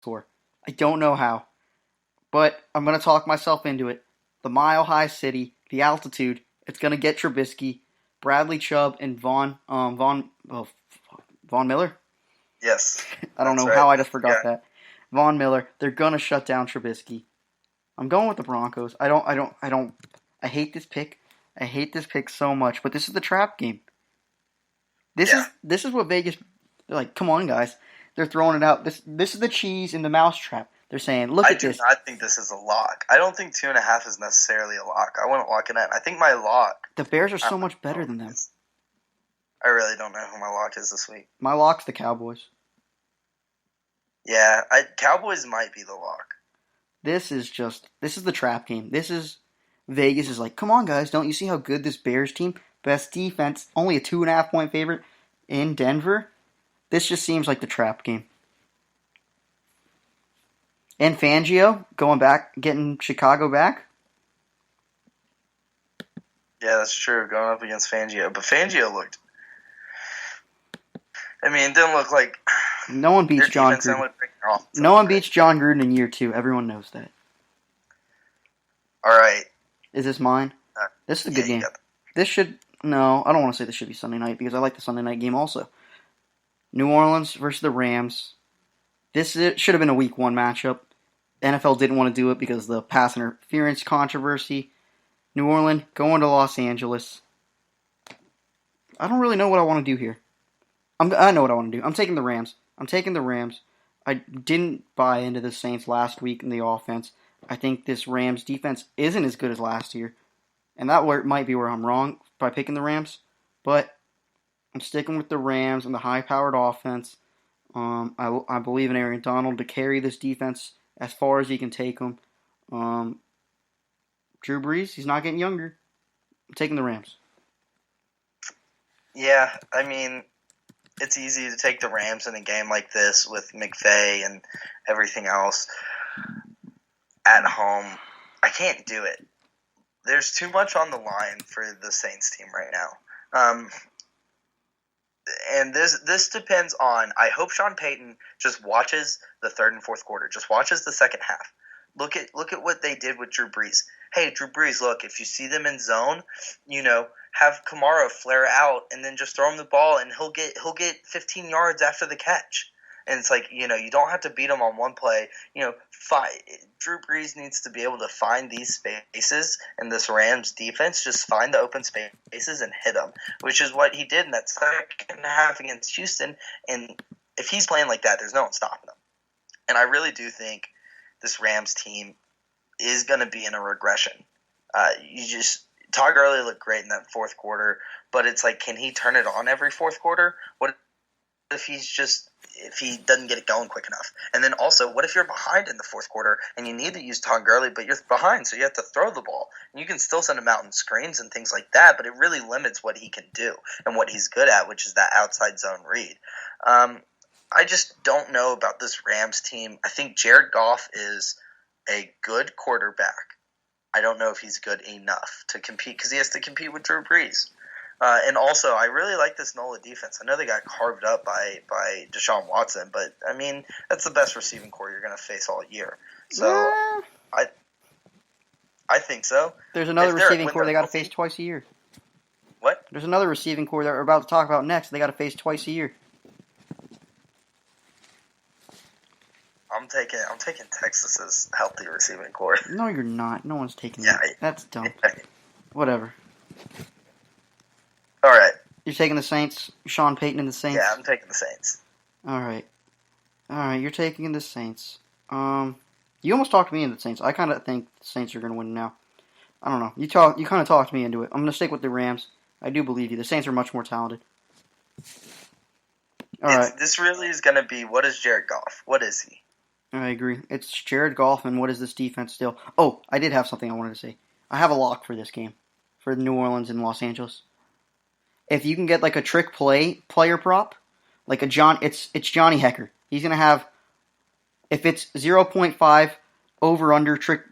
score. I don't know how, but I'm going to talk myself into it. The Mile High City, the altitude, it's going to get Trubisky, Bradley Chubb, and Von Miller. Yes, I don't that's know right. how I just forgot Yeah, that. Von Miller. They're going to shut down Trubisky. I'm going with the Broncos. I hate this pick. I hate this pick so much, but this is the trap game. yeah. This is what Vegas. They're like, come on, guys. They're throwing it out. This is the cheese in the mousetrap. They're saying, look I at do this. not think this is a lock. I don't think 2.5 is necessarily a lock. I wouldn't lock it in. I think my lock. The Bears are I so don't much better know. than them. I really don't know who my lock is this week. My lock's the Cowboys. Yeah, Cowboys might be the lock. This is the trap game. This is Vegas is like, come on, guys. Don't you see how good this Bears team? Best defense, only a 2.5 point favorite in Denver. This just seems like the trap game. And Fangio going back, getting Chicago back. Yeah, that's true. Going up against Fangio, but Fangio looked. I mean, it didn't look like No one beats their John defense didn't Gruden. look great. Their offense didn't No look one great. beats John Gruden in year 2. Everyone knows that. All right. Is this mine? This is a good game. This should no. I don't want to say this should be Sunday night because I like the Sunday night game also. New Orleans versus the Rams. Should have been a Week 1 matchup. The NFL didn't want to do it because of the pass interference controversy. New Orleans going to Los Angeles. I don't really know what I want to do here. I know what I want to do. I'm taking the Rams. I didn't buy into the Saints last week in the offense. I think this Rams defense isn't as good as last year. And that might be where I'm wrong by picking the Rams. But I'm sticking with the Rams and the high-powered offense. I believe in Aaron Donald to carry this defense as far as he can take them. Drew Brees, he's not getting younger. I'm taking the Rams. Yeah, I mean, it's easy to take the Rams in a game like this with McVay and everything else at home. I can't do it. There's too much on the line for the Saints team right now. And this depends on. I hope Sean Payton just watches the third and fourth quarter. Just watches the second half. Look at what they did with Drew Brees. Hey, Drew Brees, look, if you see them in zone, have Kamara flare out and then just throw him the ball and he'll get 15 yards after the catch. And it's like, you don't have to beat him on one play. Drew Brees needs to be able to find these spaces, and this Rams defense just find the open spaces and hit them, which is what he did in that second half against Houston. And if he's playing like that, there's no one stopping him. And I really do think this Rams team is going to be in a regression. Todd Gurley looked great in that fourth quarter, but it's like, can he turn it on every fourth quarter? What if he doesn't get it going quick enough? And then also, what if you're behind in the fourth quarter and you need to use Todd Gurley, but you're behind, so you have to throw the ball? And you can still send him out in screens and things like that, but it really limits what he can do and what he's good at, which is that outside zone read. I just don't know about this Rams team. I think Jared Goff is a good quarterback. I don't know if he's good enough to compete because he has to compete with Drew Brees. And also, I really like this NOLA defense. I know they got carved up by Deshaun Watson, but, I mean, that's the best receiving core you're going to face all year. So, I think so. There's another receiving core they got to face twice a year. What? There's another receiving core that we're about to talk about next. They got to face twice a year. I'm taking Texas's healthy receiving core. No, you're not. No one's taking that. That's dumb. Whatever. All right. You're taking the Saints? Sean Payton and the Saints? Yeah, I'm taking the Saints. All right, you're taking the Saints. You almost talked me into the Saints. I kind of think the Saints are going to win now. I don't know. You kind of talked me into it. I'm going to stick with the Rams. I do believe you. The Saints are much more talented. All right. This really is going to be, what is Jared Goff? What is he? I agree. It's Jared Goff, and what is this defense still? Oh, I did have something I wanted to say. I have a lock for this game, for New Orleans and Los Angeles. If you can get like a trick player prop, like it's Johnny Hecker. He's gonna have, if it's 0.5 over under trick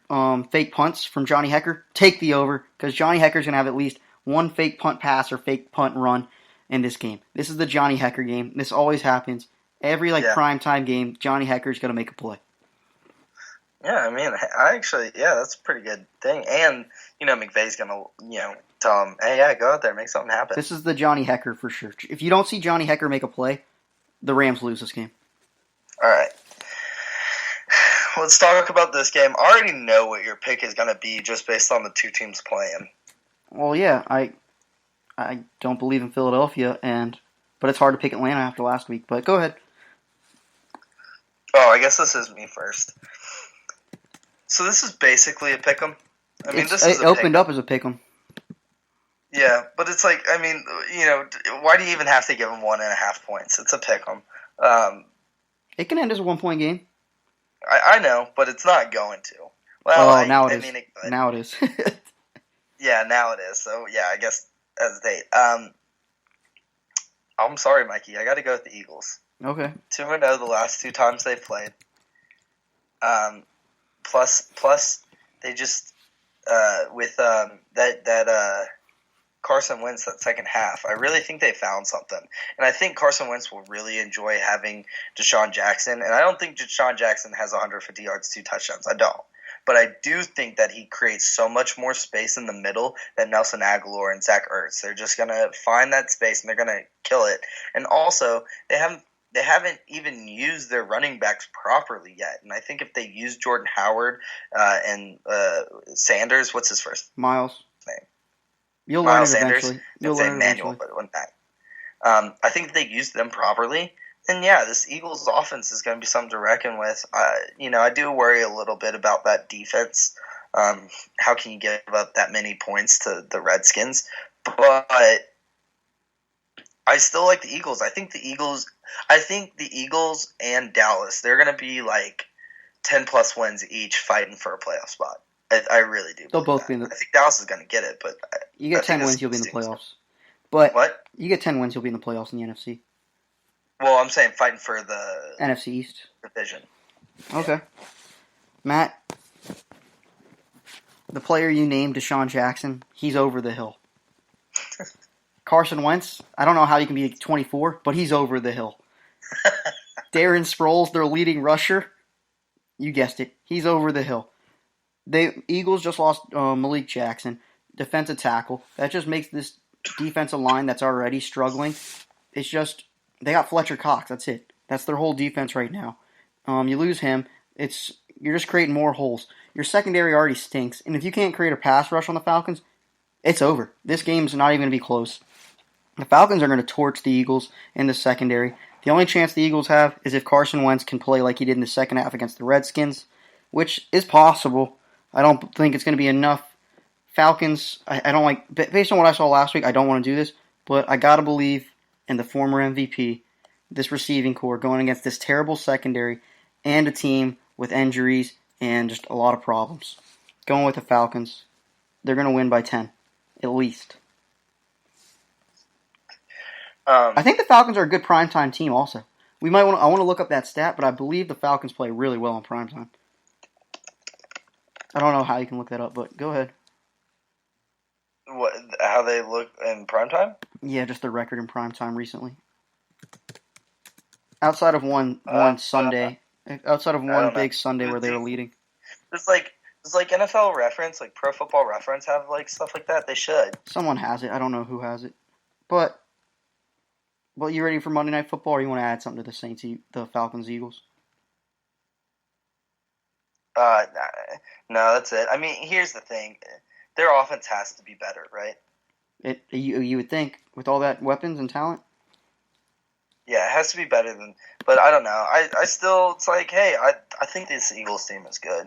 fake punts from Johnny Hecker, take the over because Johnny Hecker's gonna have at least one fake punt pass or fake punt run in this game. This is the Johnny Hecker game. This always happens. Every Yeah. primetime game, Johnny Hecker's going to make a play. Yeah, I mean, that's a pretty good thing. And, McVay's going to, tell him, hey, yeah, go out there, make something happen. This is the Johnny Hecker for sure. If you don't see Johnny Hecker make a play, the Rams lose this game. All right. Let's talk about this game. I already know what your pick is going to be just based on the two teams playing. Well, yeah, I don't believe in Philadelphia, but it's hard to pick Atlanta after last week. But go ahead. Oh, I guess this is me first. So this is basically a pick'em. I mean, it opened up as a pick'em. Yeah, but it's like, I mean, why do you even have to give them 1.5 points? It's a pick'em. It can end as a 1-point game. I know, but it's not going to. Well, now it is. Now it is. Yeah, now it is. So, yeah, I guess hesitate. I'm sorry, Mikey. I got to go with the Eagles. Okay. 2-0 the last 2 times they played. Plus, they just with that Carson Wentz that second half. I really think they found something, and I think Carson Wentz will really enjoy having Deshaun Jackson. And I don't think Deshaun Jackson has 150 yards, 2 touchdowns. I don't. But I do think that he creates so much more space in the middle than Nelson Aguilar and Zach Ertz. They're just going to find that space, and they're going to kill it. And also, they haven't even used their running backs properly yet. And I think if they use Jordan Howard and Sanders, what's his first Miles name? You'll Miles learn it Sanders. eventually. You'll learn it Manuel, eventually. but it went back. I think if they use them properly, then yeah, this Eagles offense is going to be something to reckon with. I do worry a little bit about that defense. How can you give up that many points to the Redskins? But I still like the Eagles. I think the Eagles and Dallas, they're going to be like 10-plus wins each fighting for a playoff spot. I really do. They'll both be in the. I think Dallas is going to get it, but you get 10 wins, you'll be in the playoffs. But what? You get 10 wins, you'll be in the playoffs in the NFC. Well, I'm saying fighting for the NFC East division. Okay, Matt. The player you named, Deshaun Jackson, he's over the hill. Carson Wentz, I don't know how you can be 24, but he's over the hill. Darren Sproles, their leading rusher, you guessed it, he's over the hill. The Eagles just lost Malik Jackson, defensive tackle. That just makes this defensive line that's already struggling. It's just, they got Fletcher Cox, that's it. That's their whole defense right now. You lose him, you're just creating more holes. Your secondary already stinks, and if you can't create a pass rush on the Falcons, it's over. This game's not even going to be close. The Falcons are going to torch the Eagles in the secondary. The only chance the Eagles have is if Carson Wentz can play like he did in the second half against the Redskins, which is possible. I don't think it's going to be enough. Falcons, I don't like, based on what I saw last week, I don't want to do this, but I got to believe in the former MVP, this receiving core going against this terrible secondary and a team with injuries and just a lot of problems. Going with the Falcons, they're going to win by 10, at least. I think the Falcons are a good primetime team also. I want to look up that stat, but I believe the Falcons play really well in primetime. I don't know how you can look that up, but go ahead. How they look in primetime? Yeah, just their record in primetime recently. Outside of one Sunday, outside of one big Sunday where they were leading. Does NFL Reference, like Pro Football Reference, have like stuff like that? They should. Someone has it. I don't know who has it, but. Well, you ready for Monday Night Football, or you want to add something to the Falcons Eagles? No, that's it. I mean, here's the thing: their offense has to be better, right? You would think with all that weapons and talent. Yeah, it has to be better than. But I don't know. I still, it's like, hey, I think this Eagles team is good.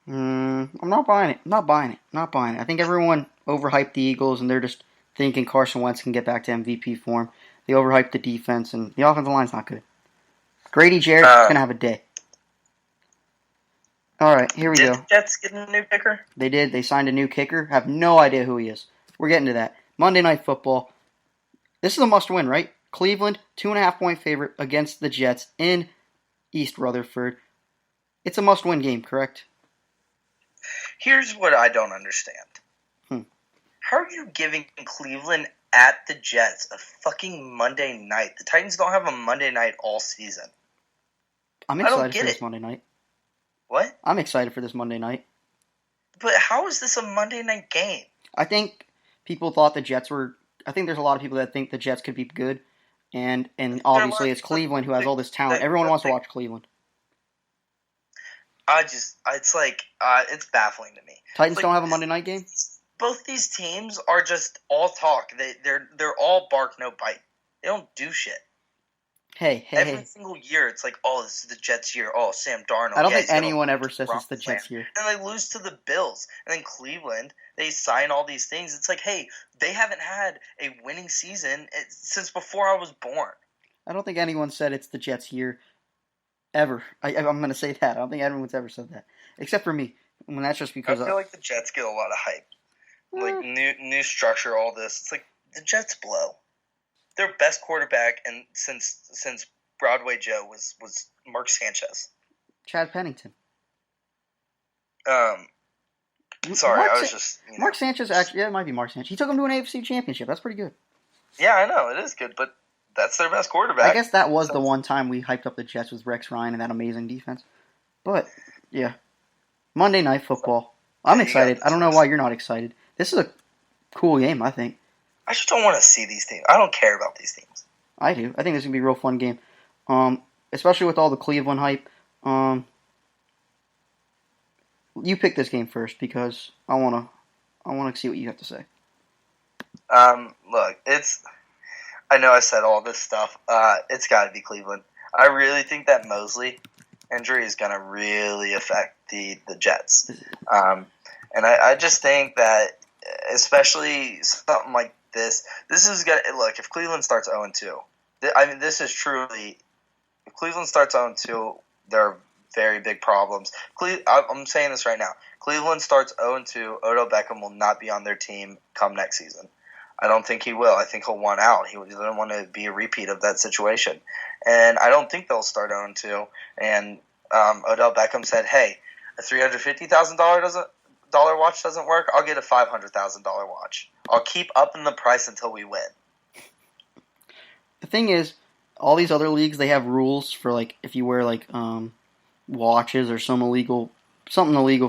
I'm not buying it. Not buying it. I think everyone overhyped the Eagles, and they're just thinking Carson Wentz can get back to MVP form. They overhyped the defense, and the offensive line's not good. Grady Jarrett's going to have a day. All right, here we go. Did the Jets get a new kicker? They did. They signed a new kicker. Have no idea who he is. We're getting to that. Monday Night Football. This is a must-win, right? Cleveland, 2.5-point favorite against the Jets in East Rutherford. It's a must-win game, correct? Here's what I don't understand. How are you giving Cleveland at the Jets, a fucking Monday night. The Titans don't have a Monday night all season. I'm excited for this Monday night. What? I'm excited for this Monday night. But how is this a Monday night game? I think people thought the Jets were... I think there's a lot of people that think the Jets could be good. And obviously it's Cleveland who has all this talent. Everyone wants to watch Cleveland. It's baffling to me. Titans don't have a Monday night game? Both these teams are just all talk. They're all bark, no bite. They don't do shit. Every single year, it's like, oh, this is the Jets' year. Oh, Sam Darnold. I don't think anyone ever says it's the Jets' year. And they lose to the Bills. And then Cleveland, they sign all these things. It's like, hey, they haven't had a winning season since before I was born. I don't think anyone said it's the Jets' year ever. I'm going to say that. I don't think anyone's ever said that. Except for me. I mean, that's just because... I feel like the Jets get a lot of hype. Like, new structure, all this. It's like, the Jets blow. Their best quarterback and since Broadway Joe was Mark Sanchez. Chad Pennington. Sorry, I was just... Mark Sanchez, actually, yeah, it might be Mark Sanchez. He took them to an AFC championship. That's pretty good. Yeah, I know. It is good, but that's their best quarterback. I guess that was the one time we hyped up the Jets with Rex Ryan and that amazing defense. But, yeah. Monday Night Football. I'm excited. I don't know why you're not excited. This is a cool game, I think. I just don't want to see these teams. I don't care about these teams. I do. I think this is going to be a real fun game. Especially with all the Cleveland hype. You pick this game first because I want to see what you have to say. Look, I know I said all this stuff. It's got to be Cleveland. I really think that Mosley injury is going to really affect the Jets. And I just think that, especially something like this is going to, look, if Cleveland starts 0-2, I mean, this is truly, if Cleveland starts 0-2, there are very big problems. I'm saying this right now. Cleveland starts 0-2, Odell Beckham will not be on their team come next season. I don't think he will. I think he'll want out. He doesn't want to be a repeat of that situation. And I don't think they'll start 0-2. And Odell Beckham said, hey, a $350,000 watch doesn't work, I'll get a $500,000 watch. I'll keep upping the price until we win. The thing is, all these other leagues, they have rules for, like, if you wear, like, watches or something illegal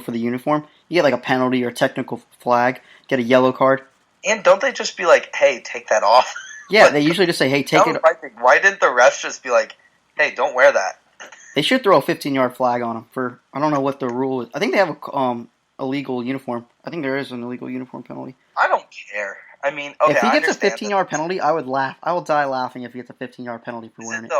for the uniform, you get, like, a penalty or a technical flag, get a yellow card. And don't they just be like, hey, take that off? Yeah, they usually just say, hey, take it off. Why didn't the refs just be like, hey, don't wear that? They should throw a 15-yard flag on them for, I don't know what the rule is. I think they have a illegal uniform. I think there is an illegal uniform penalty. I don't care. I mean, okay, if he gets a 15-yard penalty, I would laugh. I will die laughing if he gets a 15-yard penalty for wearing it.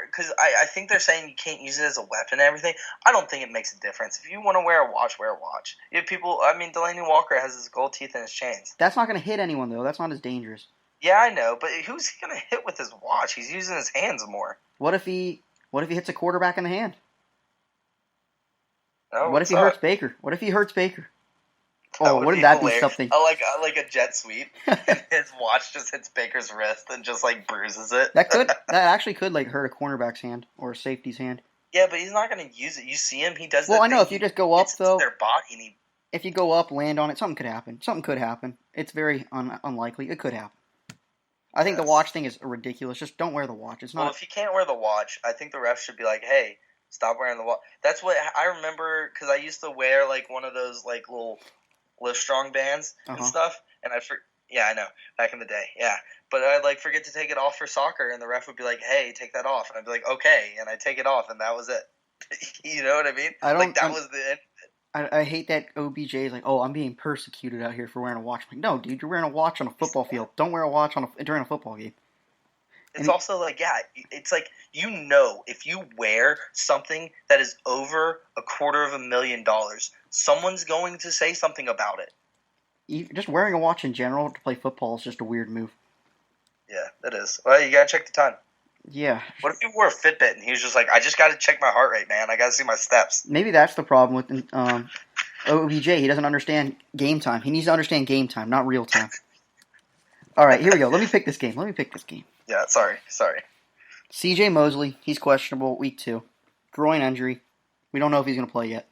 Because I think they're saying you can't use it as a weapon and everything. I don't think it makes a difference. If you want to wear a watch, wear a watch. You have people. I mean, Delaney Walker has his gold teeth in his chains. That's not going to hit anyone though. That's not as dangerous. Yeah, I know, but who's he going to hit with his watch? He's using his hands more. What if he hits a quarterback in the hand? Oh, what if he hurts Baker? What if he hurts Baker? Oh, wouldn't that be something? Like a jet sweep, and his watch just hits Baker's wrist and just like bruises it. That actually could like hurt a cornerback's hand or a safety's hand. Yeah, but he's not going to use it. You see him; he does. Well, I know if you just go up though, their body. If you go up, land on it, something could happen. Something could happen. It's very unlikely. It could happen. I think the watch thing is ridiculous. Just don't wear the watch. It's not. Well, if you can't wear the watch, I think the refs should be like, "Hey, stop wearing the watch." That's what I remember because I used to wear like one of those like little Livestrong bands and stuff, and I know, back in the day, yeah. But I'd like forget to take it off for soccer, and the ref would be like, "Hey, take that off," and I'd be like, "Okay," and I take it off, and that was it. You know what I mean? That was the end. I hate that OBJ is like, "Oh, I'm being persecuted out here for wearing a watch." I'm like, no, dude, you're wearing a watch on a football field. Don't wear a watch during a football game. It's also like, yeah, it's like, if you wear something that is over $250,000, someone's going to say something about it. Just wearing a watch in general to play football is just a weird move. Yeah, it is. Well, you gotta check the time. Yeah. What if he wore a Fitbit and he was just like, I just gotta check my heart rate, man. I gotta see my steps. Maybe that's the problem with OBJ. He doesn't understand game time. He needs to understand game time, not real time. All right, here we go. Let me pick this game. Yeah, sorry. CJ Mosley, he's questionable week 2. Groin injury. We don't know if he's going to play yet.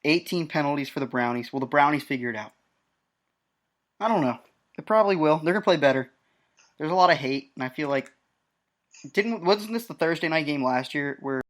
18 penalties for the Brownies. Will the Brownies figure it out? I don't know. It probably will. They're gonna play better. There's a lot of hate, and I feel like wasn't this the Thursday night game last year where